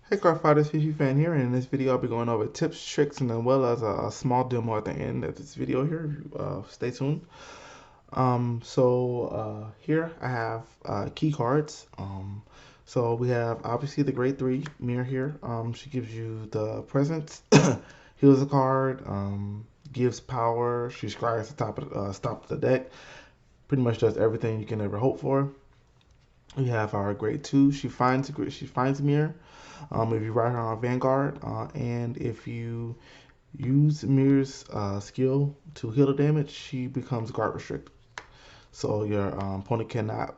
Hey Card Fighters, Fishy Fan here, and in this video I'll be going over tips, tricks, and as well as a small demo at the end of this video here. Stay tuned. Here I have key cards. So we have obviously the grade 3 Meer here. She gives you the presence, heals a card, gives power. She scries the top of the deck. Pretty much does everything you can ever hope for. We have our grade 2. She finds Meer. If you ride her on Vanguard, and if you use Mir's skill to heal the damage, she becomes guard restricted. So your opponent cannot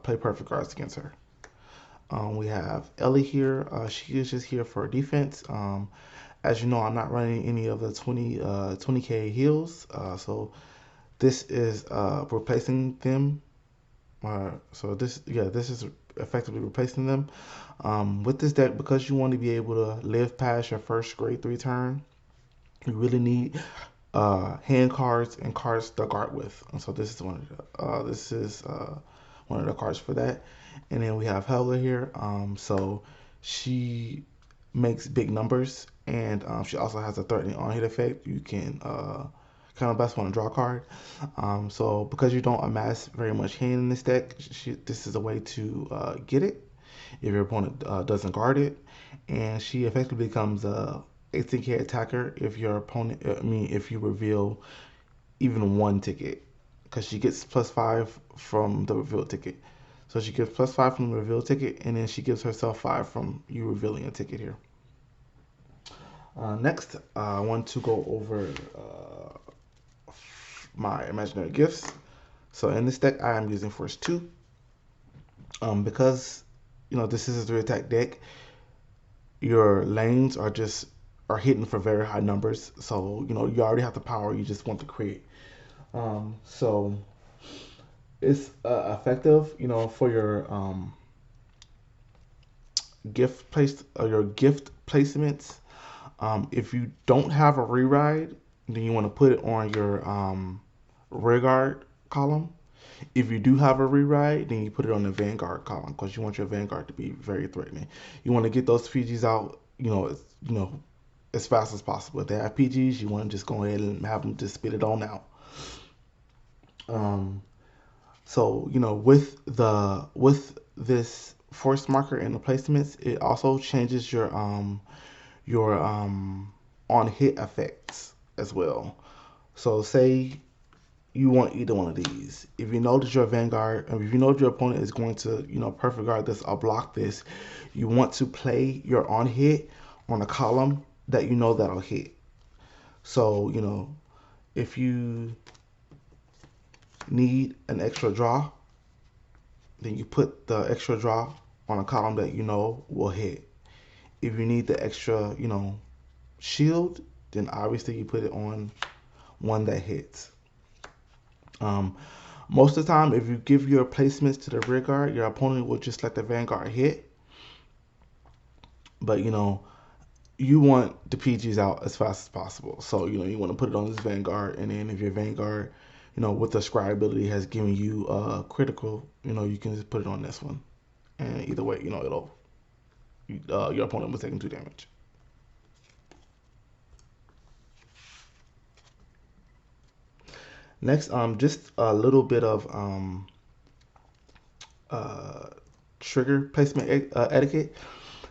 play perfect guards against her. We have Ellie here. She is just here for defense. As you know, I'm not running any of the 20k heals, so this is replacing them. This is effectively replacing them. With this deck, because you want to be able to live past your first grade 3 turn, you really need hand cards and cards to guard with. And so this is one of the cards for that. And then we have Helga here. So she makes big numbers, and she also has a threatening on-hit effect. You can kind of best want to draw a card. So because you don't amass very much hand in this deck, this is a way to get it if your opponent doesn't guard it, and she effectively becomes a 18k attacker if your opponent, if you reveal even one ticket, because she gets +5 from the reveal ticket. So she gets +5 from the reveal ticket, and then she gives herself 5 from you revealing a ticket here. Next, I want to go over my imaginary gifts. So in this deck, I am using Force 2. Because this is a 3 attack deck, your lanes are hidden for very high numbers. So you already have the power. You just want to create. So it's effective, for your gift placements. If you don't have a reride, then you want to put it on your rear guard column. If you do have a rewrite, then you put it on the Vanguard column because you want your Vanguard to be very threatening. You want to get those PGs out, as fast as possible. If they have PGs, you want to just go ahead and have them just spit it on out. With this force marker and the placements, it also changes your on hit effects as well. So say you want either one of these. If you know that your Vanguard, if you know that your opponent is going to, perfect guard this or block this, you want to play your on hit on a column that you know that'll hit. So, if you need an extra draw, then you put the extra draw on a column that you know will hit. If you need the extra, shield, then obviously you put it on one that hits. Most of the time, if you give your placements to the rear guard, your opponent will just let the Vanguard hit. But you want the PGs out as fast as possible. So you want to put it on this Vanguard, and then if your Vanguard, with the scry ability has given you critical, you can just put it on this one, and either way, your opponent was taking 2 damage. Next, just a little bit of trigger placement etiquette.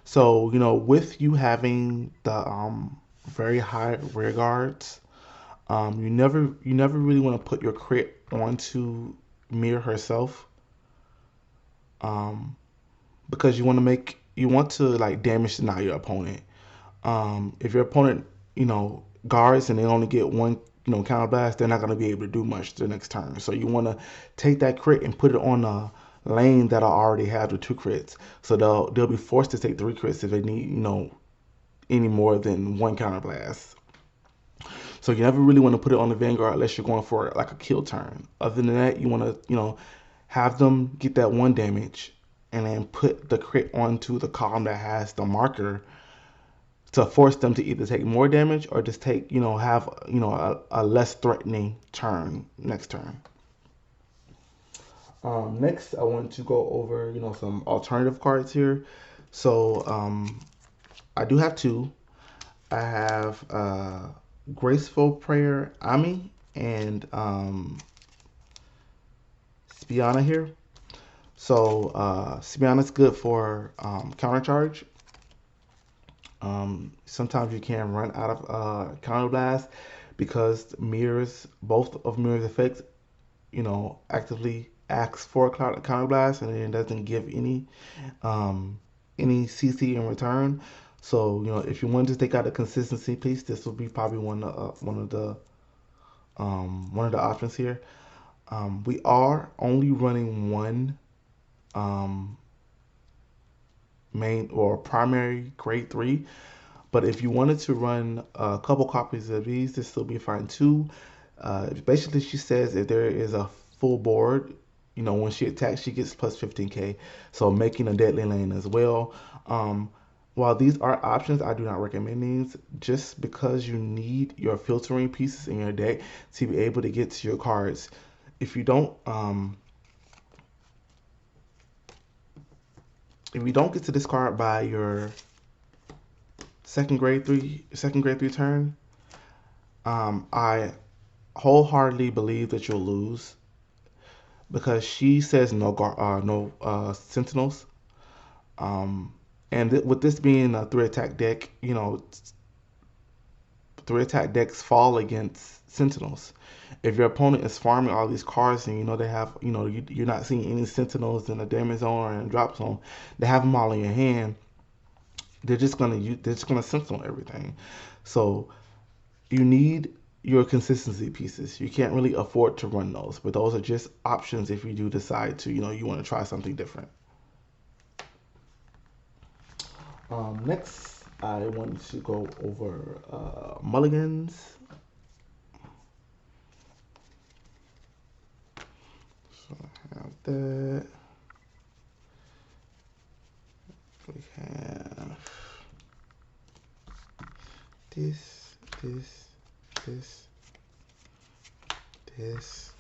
So with you having the very high rear guards, you never really want to put your crit onto Meer herself, because you want to like damage deny your opponent. If your opponent guards and they only get one counter blast, they're not going to be able to do much the next turn. So you want to take that crit and put it on a lane that'll already have the 2 crits. So they'll be forced to take 3 crits if they need any more than 1 counter blast. So you never really want to put it on the Vanguard unless you're going for like a kill turn. Other than that, you want to have them get that 1 damage and then put the crit onto the column that has the marker to force them to either take more damage or just take, have, a less threatening turn next turn. Next, I want to go over, some alternative cards here. So I do have two. I have Graceful Prayer Ami and Spiana here. So Spiana's good for counter charge. Sometimes you can run out of counter blast because mirrors, both of mirrors effects, actively asks for a counter blast and it doesn't give um, any CC in return. So if you want to take out a consistency piece, this will be probably one of the options here. We are only running one um, main or primary grade 3. But if you wanted to run a couple copies of these, this will be fine too. Basically, she says if there is a full board, when she attacks, she gets plus 15k. So making a deadly lane as well. Um, while these are options, I do not recommend these just because you need your filtering pieces in your deck to be able to get to your cards. If you don't, get to this card by your second grade 3 turn, I wholeheartedly believe that you'll lose because she says no sentinels. And with this being a 3 attack deck, 3 attack decks fall against sentinels. If your opponent is farming all these cards and they have, you're not seeing any sentinels in the damage zone or in the drop zone, they have them all in your hand. They're just gonna sentinel everything. So you need your consistency pieces. You can't really afford to run those, but those are just options if you do decide to, you want to try something different. Next, I want to go over mulligans. So I have that. We have this, this, this, this.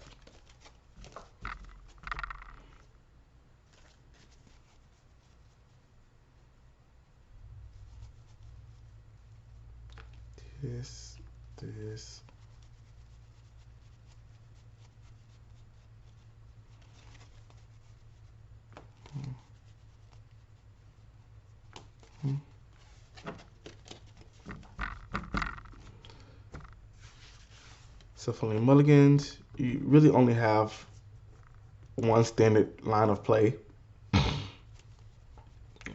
This. So for the mulligans, you really only have one standard line of play.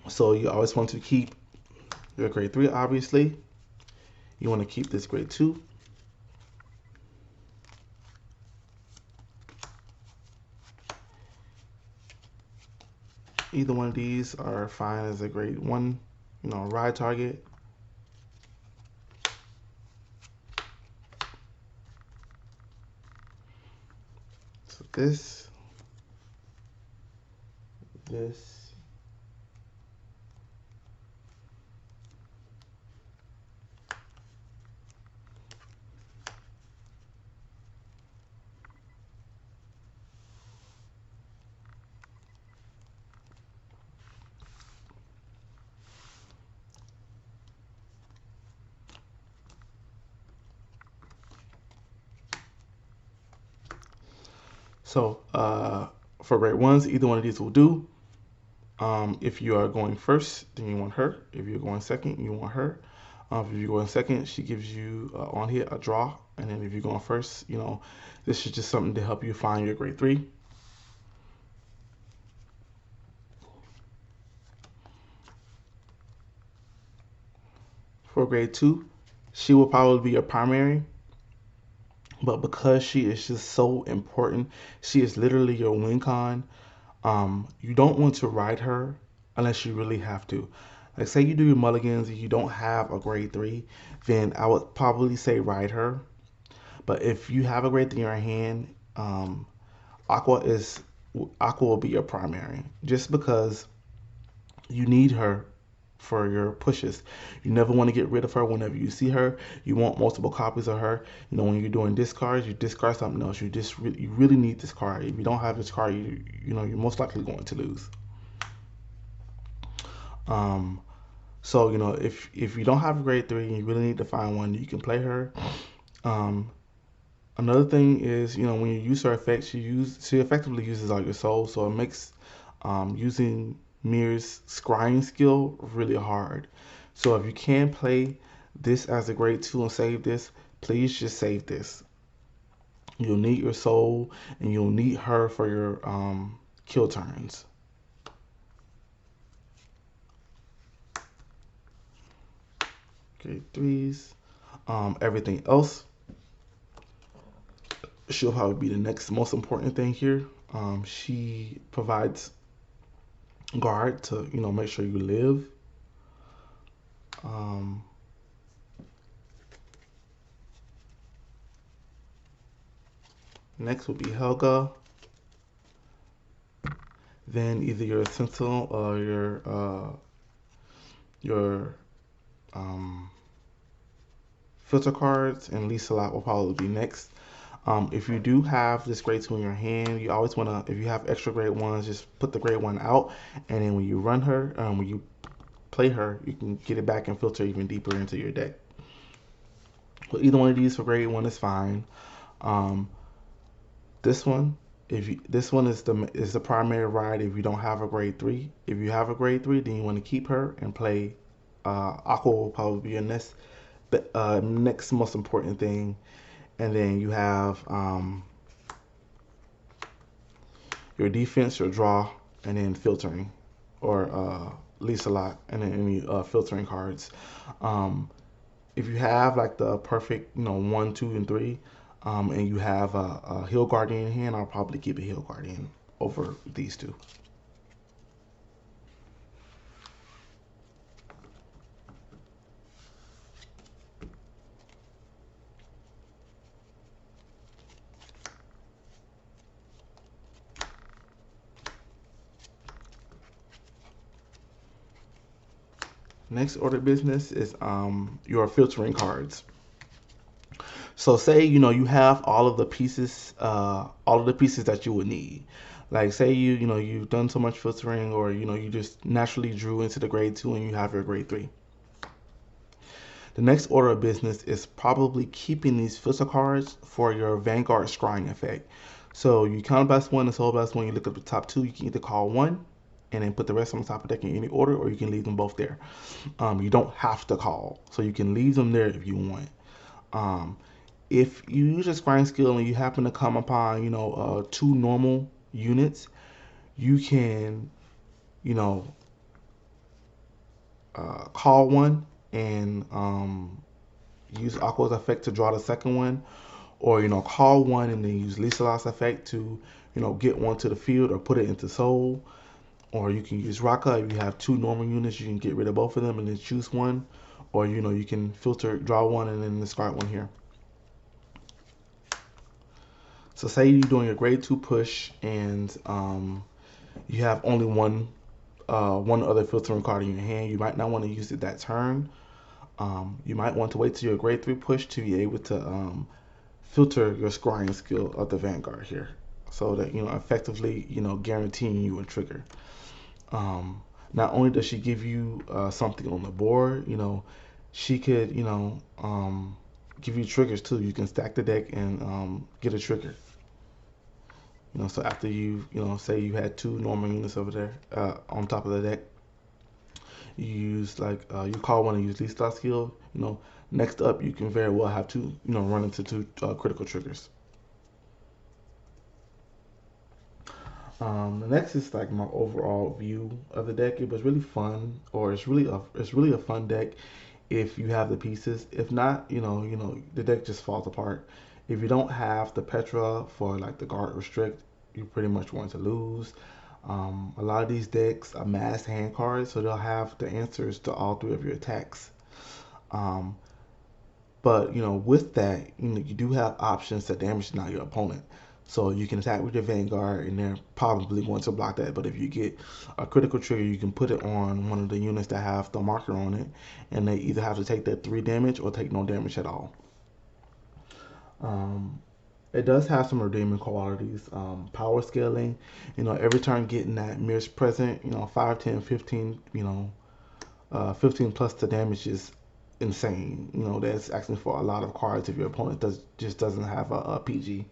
So you always want to keep your grade 3, obviously. You want to keep this grade 2. Either one of these are fine as a grade 1, ride target. So this. So for grade 1s, either one of these will do. If you are going first, then you want her. If you're going second, you want her. If you're going second, she gives you on here a draw. And then if you're going first, this is just something to help you find your grade 3. For grade 2, she will probably be your primary. But because she is just so important, she is literally your win con. You don't want to ride her unless you really have to. Like say you do your mulligans and you don't have a grade 3, then I would probably say ride her. But if you have a grade 3 in your hand, Aqua will be your primary. Just because you need her for your pushes. You never want to get rid of her whenever you see her. You want multiple copies of her. When you're doing discards, you discard something else. You really need this card. If you don't have this card, you're most likely going to lose. So if you don't have a grade 3 and you really need to find one, you can play her. Um, Another thing is, when you use her effects, she effectively uses all your souls, so it makes using Meer's scrying skill really hard. So if you can play this as a grade 2 and save this, please just save this. You'll need your soul and you'll need her for your kill turns. Grade 3s. Everything else she'll probably be the next most important thing here. She provides guard to make sure you live. Um, Next would be Helga. Then either your Sentinel or your um, filter cards, and Lisa Lot will probably be next. If you do have this grade 2 in your hand, you always want to, if you have extra grade 1s, just put the grade 1 out, and then when you run her, when you play her, you can get it back and filter even deeper into your deck. Well, either one of these for grade 1 is fine. Um, this one, this one is the primary ride if you don't have a grade 3. If you have a grade 3, then you want to keep her and play Aqua will probably be your next most important thing. And then you have your defense, your draw, and then filtering, or least a lot, and then any filtering cards. If you have like the perfect, 1, 2, and 3, and you have a Hill Guardian in hand, I'll probably keep a Hill Guardian over these two. Next order of business is your filtering cards. So say you have all of the pieces that you would need. Like say you've done so much filtering, or you just naturally drew into the grade 2 and you have your grade 3. The next order of business is probably keeping these filter cards for your Vanguard scrying effect. So you count best one and soul best one. You look at the top two. You can either call one and then put the rest on the top of the deck in any order, or you can leave them both there. You don't have to call, so you can leave them there if you want. Um, if you use a scrying skill and you happen to come upon, two normal units, you can, you know, call one and use Aqua's effect to draw the second one, or call one and then use Lisa's effect to get one to the field or put it into soul. Or you can use Raka. If you have two normal units, you can get rid of both of them and then choose one. Or you can filter, draw one, and then discard one here. So say you're doing a grade 2 push and you have only one other filtering card in your hand. You might not want to use it that turn. You might want to wait till your grade 3 push to be able to filter your scrying skill of the Vanguard here, so that effectively guaranteeing you a trigger. Not only does she give you something on the board, she could give you triggers too. You can stack the deck and get a trigger. So after you say you had two normal units over there on top of the deck, you use you call one and use least dot skill. Next up you can very well have two run into two critical triggers. The next is like my overall view of the deck. It was really fun, or it's really a fun deck if you have the pieces. If not, the deck just falls apart. If you don't have the Petra for like the guard restrict, you're pretty much going to lose. A lot of these decks are mass hand cards, so they'll have the answers to all three of your attacks. Um, but with that, you do have options to damage now your opponent. So you can attack with your Vanguard, and they're probably going to block that. But if you get a critical trigger, you can put it on one of the units that have the marker on it, and they either have to take that 3 damage or take no damage at all. It does have some redeeming qualities. Power scaling, every turn getting that Meer's present, 5, 10, 15, 15 plus the damage is insane. You know, that's asking for a lot of cards if your opponent just doesn't have a PG.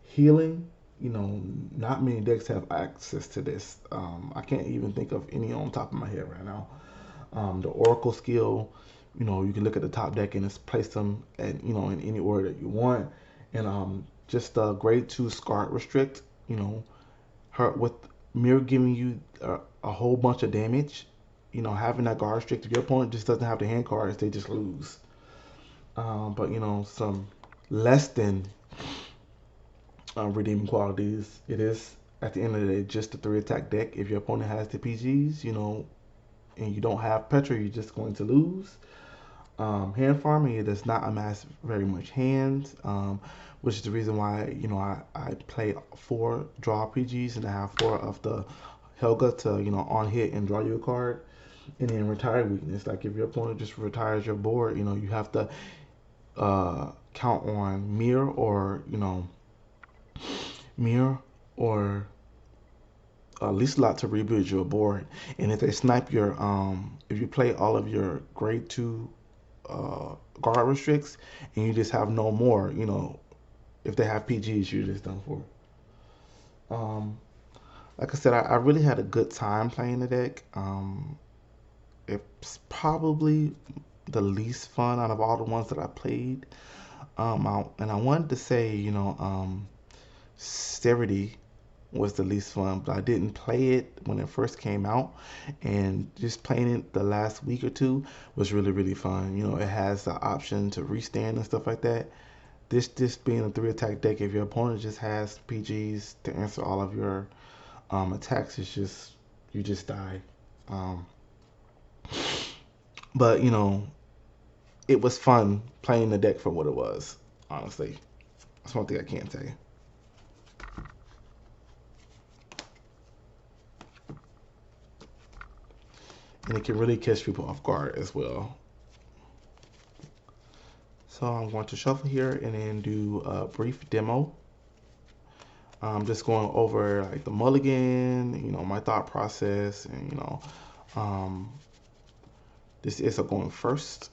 Healing, you know, not many decks have access to this. I can't even think of any on top of my head right now. The Oracle skill, you know, you can look at the top deck and just place them at, you know, in any order that you want. And just grade 2 Scarred Restrict, you know, her with Meer giving you a whole bunch of damage. You know, having that guard restrict, if your opponent just doesn't have the hand cards, they just lose. But you know, some less than redeeming qualities. It is at the end of the day just a 3 attack deck. If your opponent has the PGs, you know, and you don't have Petra, you're just going to lose. Hand farming, it does not amass very much hands, which is the reason why, you know, I play 4 draw PGs and I have 4 of the Helga to, you know, on hit and draw you a card. And then retire weakness, like if your opponent just retires your board, you know, you have to count on Meer or, you know, Meer or at least a lot to rebuild your board. And if they snipe your, if you play all of your grade 2 guard restricts and you just have no more, you know, if they have PGs, you're just done for. Like I said, I really had a good time playing the deck. It's probably the least fun out of all the ones that I played. And I wanted to say, you know, Severity was the least fun, but I didn't play it when it first came out, and just playing it the last week or two was really really fun. You know, it has the option to restand and stuff like that. This being a 3 attack deck, if your opponent just has PGs to answer all of your attacks, it's just you just die. Um, but you know, it was fun playing the deck for what it was. Honestly, that's one thing I can say. And it can really catch people off guard as well. So I'm going to shuffle here and then do a brief demo. I'm just going over like the mulligan, you know, my thought process, and you know, um, this is a going first.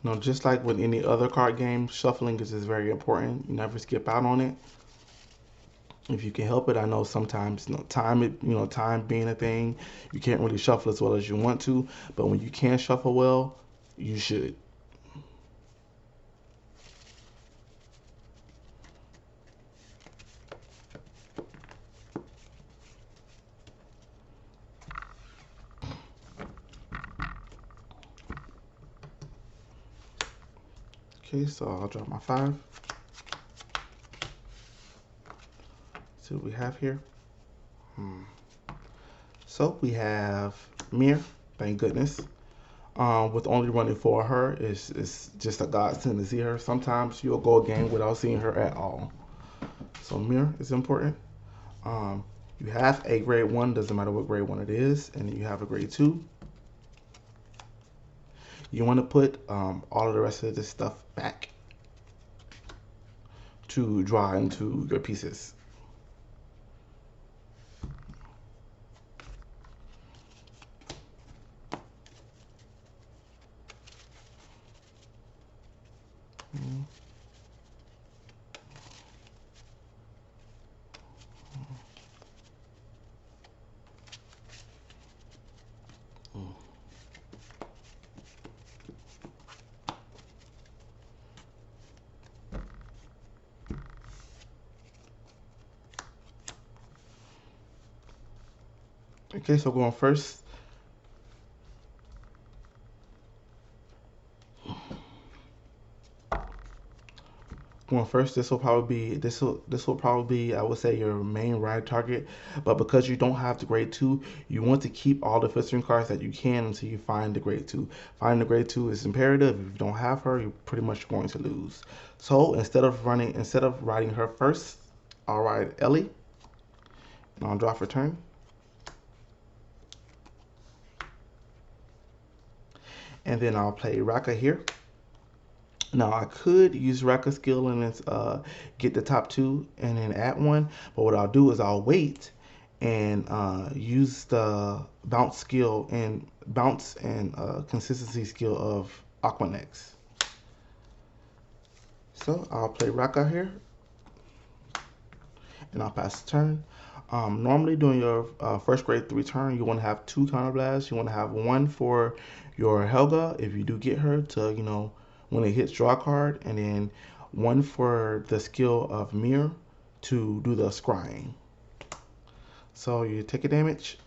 You know, just like with any other card game, shuffling is very important. You never skip out on it if you can help it. I know sometimes, you know, time being a thing, you can't really shuffle as well as you want to. But when you can shuffle well, you should. Okay, so I'll drop my 5. See what we have here. So we have Meer, thank goodness. With only running for her, it's just a godsend to see her. Sometimes you'll go a game without seeing her at all. So Meer is important. You have a grade 1, doesn't matter what grade 1 it is, and then you have a grade 2. You want to put all of the rest of this stuff back to draw into your pieces. Okay, so going first. This will probably be I would say your main ride target, but because you don't have the grade 2, you want to keep all the filtering cards that you can until you find the grade 2. Finding the grade 2 is imperative. If you don't have her, you're pretty much going to lose. So instead of riding her first, I'll ride Ellie. I'll draw for turn. And then I'll play Raka here. Now I could use Raka skill and get the top two and then add one, but what I'll do is I'll wait and use the bounce and consistency skill of Aqua next. So I'll play Raka here, and I'll pass the turn. Normally during your first grade 3 turn, you want to have 2 counterblasts. You want to have one for your Helga, if you do get her, to, you know, when it hits draw a card, and then one for the skill of Meer to do the scrying. So you take a damage.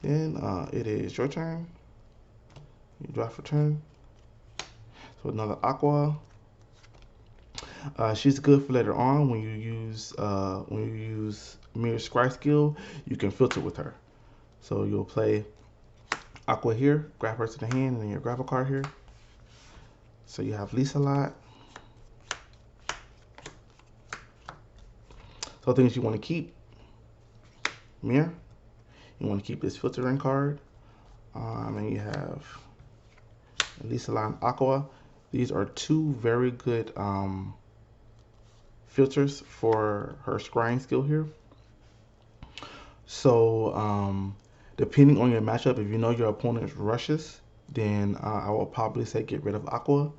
Then it is your turn. You draw for turn. So another Aqua. She's good for later on when you use Meer's scry skill. You can filter with her. So you'll play Aqua here, grab her to the hand, and then you grab a card here. So you have Lisa lot. So things you want to keep: Meer. You want to keep this filtering card. And you have Lisa lot and Aqua. These are 2 very good filters for her scrying skill here. So depending on your matchup, if you know your opponent rushes, then I will probably say get rid of Aqua.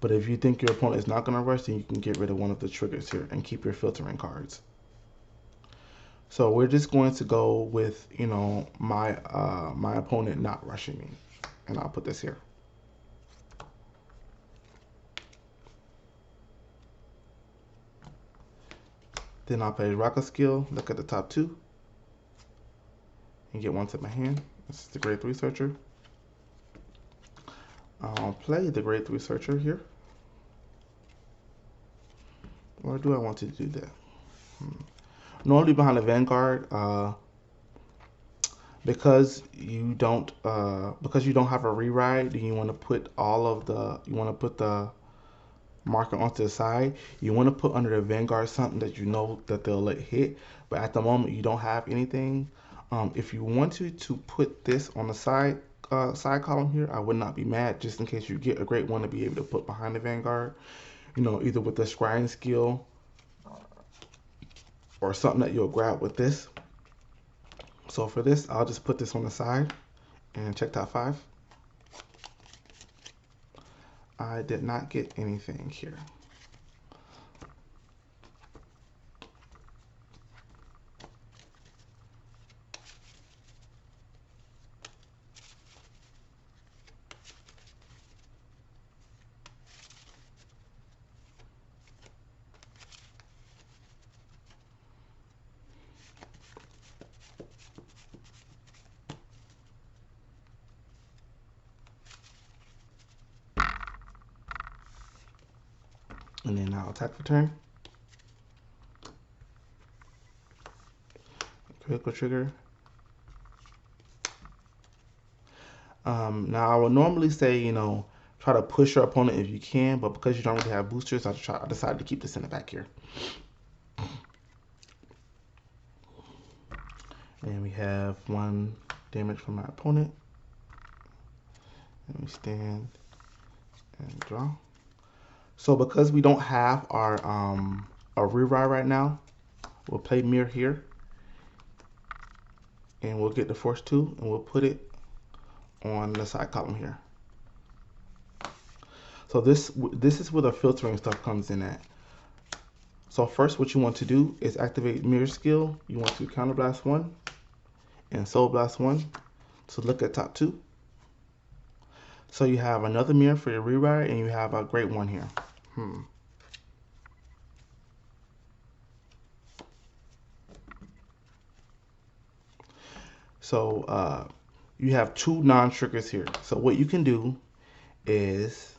But if you think your opponent is not going to rush, then you can get rid of one of the triggers here and keep your filtering cards. So we're just going to go with, you know, my opponent not rushing me, and I'll put this here. Then I'll play Raka skill, look at the top 2, and get one to my hand. This is the grade 3 searcher. I'll play the grade 3 searcher here. Or do I want to do that? Normally behind the Vanguard, because you don't have a rewrite, then you want to put the marker onto the side. You want to put under the Vanguard something that you know that they'll let hit, but at the moment you don't have anything. If you wanted to put this on the side column here, I would not be mad, just in case you get a great one to be able to put behind the Vanguard. You know, either with the scrying skill or something that you'll grab with this. So for this, I'll just put this on the side and check top 5. I did not get anything here. And then I'll attack for turn. Critical trigger. Now I would normally say, you know, try to push your opponent if you can, but because you don't really have boosters, I decided to keep this in the back here. And we have 1 damage from my opponent. And we stand and draw. So because we don't have our rewrite right now, we'll play Meer here, and we'll get the force 2, and we'll put it on the side column here. So this is where the filtering stuff comes in at. So first, what you want to do is activate Meer skill. You want to counterblast 1 and soul blast 1 to look at top 2. So you have another Meer for your rewrite, and you have a great one here. So you have 2 non-triggers here. So what you can do is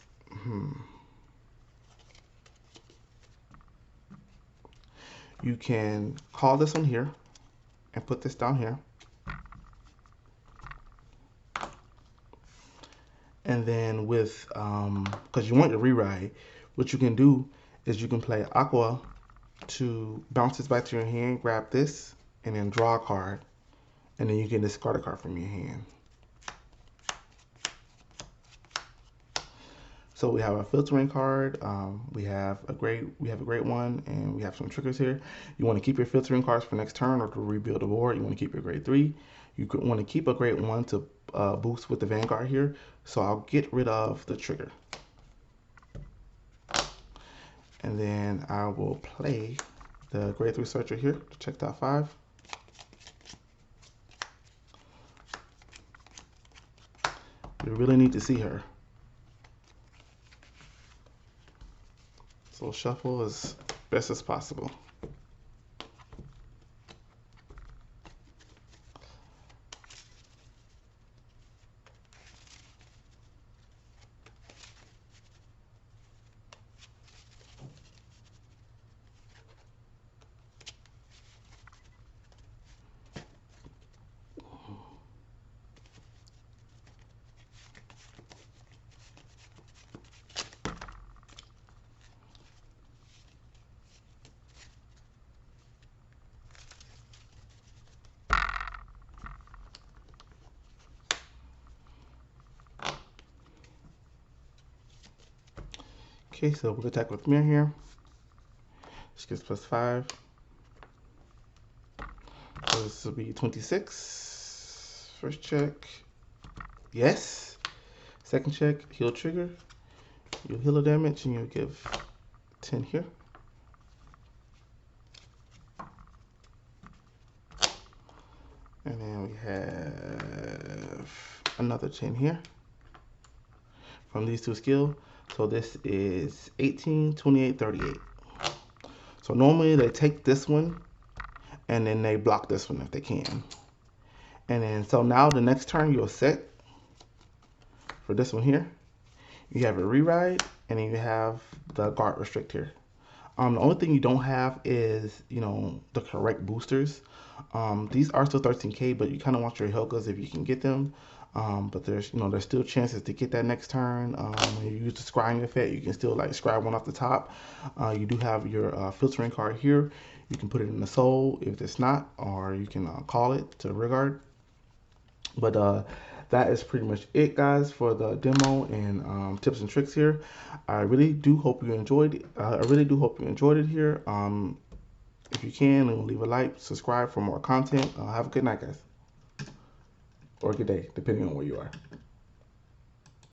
you can call this one here and put this down here. And then with, because you want your rewrite, what you can do is you can play Aqua to bounce this back to your hand, grab this, and then draw a card. And then you can discard a card from your hand. So we have a filtering card. We have a great one, and we have some triggers here. You want to keep your filtering cards for next turn or to rebuild the board. You want to keep your grade 3. You could want to keep a grade 1 to boost with the Vanguard here. So I'll get rid of the trigger. And then I will play the grade 3 searcher here to check top 5. You really need to see her. So shuffle as best as possible. Okay, so we'll attack with Meer here. She gets +5. So this will be 26. First check. Yes. Second check, heal trigger. You'll heal a damage and you'll give 10 here. And then we have another 10 here from these two skills. So this is 18, 28, 38. So normally they take this one and then they block this one if they can. And then so now the next turn you'll set for this one here. You have a rewrite and then you have the guard restrict here. The only thing you don't have is, the correct boosters. These are still 13k, but you kind of want your Helgas if you can get them. But there's still chances to get that next turn. When you use the scrying effect, you can still like scry one off the top. You do have your filtering card here. You can put it in the soul if it's not, or you can call it to regard. But that is pretty much it, guys, for the demo and tips and tricks here. I really do hope you enjoyed it. Here. If you can, leave a like, subscribe for more content. Have a good night, guys, or a good day, depending on where you are.